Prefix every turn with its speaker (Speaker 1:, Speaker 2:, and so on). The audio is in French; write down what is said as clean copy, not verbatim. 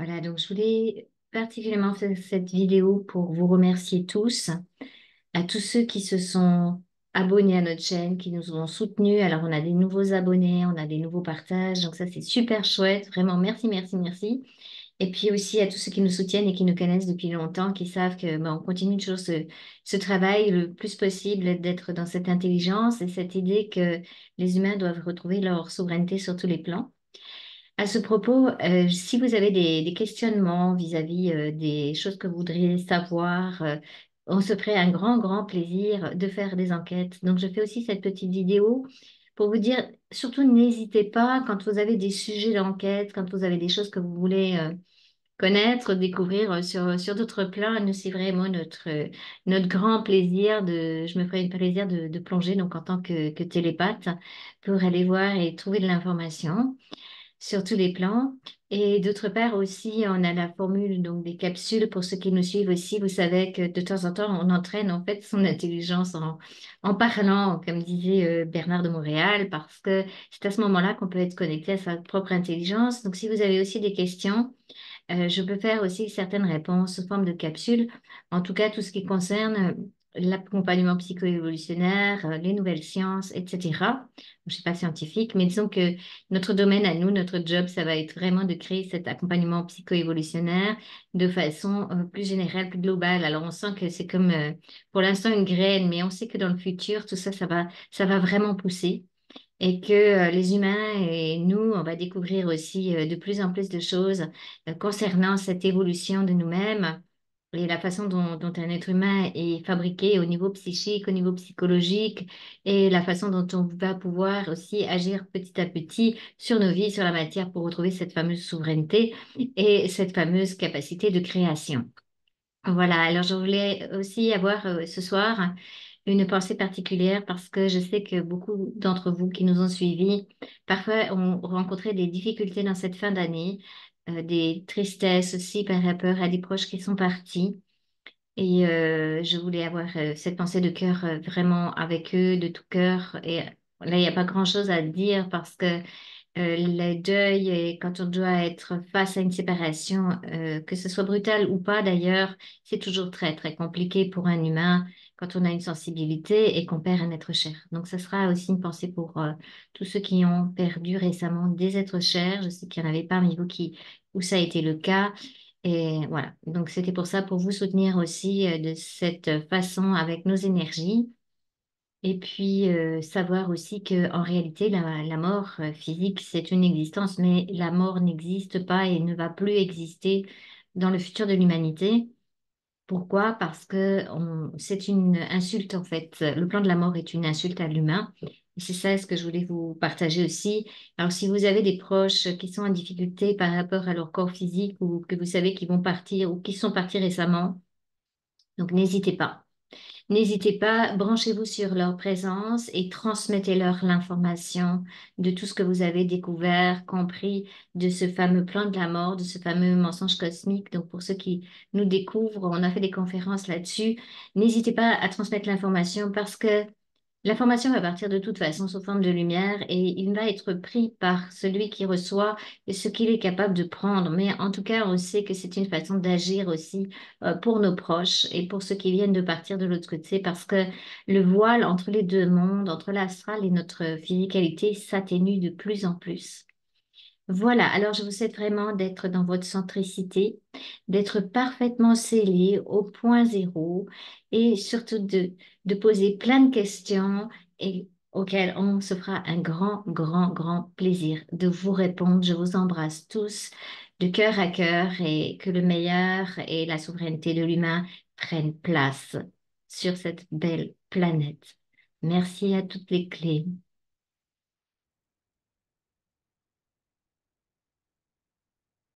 Speaker 1: Voilà, donc je voulais particulièrement faire cette vidéo pour vous remercier tous, à tous ceux qui se sont abonnés à notre chaîne, qui nous ont soutenus. Alors, on a des nouveaux abonnés, on a des nouveaux partages, donc ça, c'est super chouette. Vraiment, merci, merci, merci. Et puis aussi à tous ceux qui nous soutiennent et qui nous connaissent depuis longtemps, qui savent que on continue toujours ce travail le plus possible d'être dans cette intelligence et cette idée que les humains doivent retrouver leur souveraineté sur tous les plans. À ce propos, si vous avez des questionnements vis-à-vis des choses que vous voudriez savoir, on se ferait un grand, grand plaisir de faire des enquêtes. Donc, je fais aussi cette petite vidéo pour vous dire, surtout n'hésitez pas quand vous avez des sujets d'enquête, quand vous avez des choses que vous voulez connaître, découvrir sur d'autres plans. Nous, c'est vraiment notre grand plaisir je me ferai un plaisir de plonger donc en tant que télépathe pour aller voir et trouver de l'information sur tous les plans. Et d'autre part aussi, on a la formule donc des capsules pour ceux qui nous suivent aussi. Vous savez que de temps en temps, on entraîne en fait son intelligence en parlant, comme disait Bernard de Montréal, parce que c'est à ce moment-là qu'on peut être connecté à sa propre intelligence. Donc, si vous avez aussi des questions, je peux faire aussi certaines réponses sous forme de capsules. En tout cas, tout ce qui concerne l'accompagnement psycho-évolutionnaire, les nouvelles sciences, etc. Je ne suis pas scientifique, mais disons que notre domaine à nous, notre job, ça va être vraiment de créer cet accompagnement psycho-évolutionnaire de façon plus générale, plus globale. Alors, on sent que c'est comme pour l'instant une graine, mais on sait que dans le futur, tout ça, ça va vraiment pousser et que les humains et nous, on va découvrir aussi de plus en plus de choses concernant cette évolution de nous-mêmes et la façon dont un être humain est fabriqué au niveau psychique, au niveau psychologique et la façon dont on va pouvoir aussi agir petit à petit sur nos vies, sur la matière pour retrouver cette fameuse souveraineté et cette fameuse capacité de création. Voilà, alors je voulais aussi avoir ce soir une pensée particulière parce que je sais que beaucoup d'entre vous qui nous ont suivis, parfois ont rencontré des difficultés dans cette fin d'année, des tristesses aussi par rapport à des proches qui sont partis. Et je voulais avoir cette pensée de cœur vraiment avec eux, de tout cœur. Et là, il n'y a pas grand-chose à dire parce que le deuil, et quand on doit être face à une séparation, que ce soit brutal ou pas d'ailleurs, c'est toujours très, très compliqué pour un humain quand on a une sensibilité et qu'on perd un être cher. Donc, ce sera aussi une pensée pour tous ceux qui ont perdu récemment des êtres chers. Je sais qu'il y en avait parmi vous où ça a été le cas. Et voilà. Donc, c'était pour ça, pour vous soutenir aussi de cette façon avec nos énergies. Et puis, savoir aussi que en réalité, la mort physique, c'est une existence, mais la mort n'existe pas et ne va plus exister dans le futur de l'humanité. Pourquoi? Parce que c'est une insulte, en fait. Le plan de la mort est une insulte à l'humain. Et c'est ça ce que je voulais vous partager aussi. Alors, si vous avez des proches qui sont en difficulté par rapport à leur corps physique ou que vous savez qu'ils vont partir ou qui sont partis récemment, donc n'hésitez pas. N'hésitez pas, branchez-vous sur leur présence et transmettez-leur l'information de tout ce que vous avez découvert, compris de ce fameux plan de la mort, de ce fameux mensonge cosmique. Donc, pour ceux qui nous découvrent, on a fait des conférences là-dessus. N'hésitez pas à transmettre l'information parce que l'information va partir de toute façon sous forme de lumière et il va être pris par celui qui reçoit et ce qu'il est capable de prendre. Mais en tout cas, on sait que c'est une façon d'agir aussi pour nos proches et pour ceux qui viennent de partir de l'autre côté parce que le voile entre les deux mondes, entre l'astral et notre physicalité, s'atténue de plus en plus. Voilà, alors je vous souhaite vraiment d'être dans votre centricité, d'être parfaitement scellé au point zéro et surtout de poser plein de questions et auxquelles on se fera un grand, grand, grand plaisir de vous répondre. Je vous embrasse tous de cœur à cœur et que le meilleur et la souveraineté de l'humain prennent place sur cette belle planète. Merci à toutes les clés.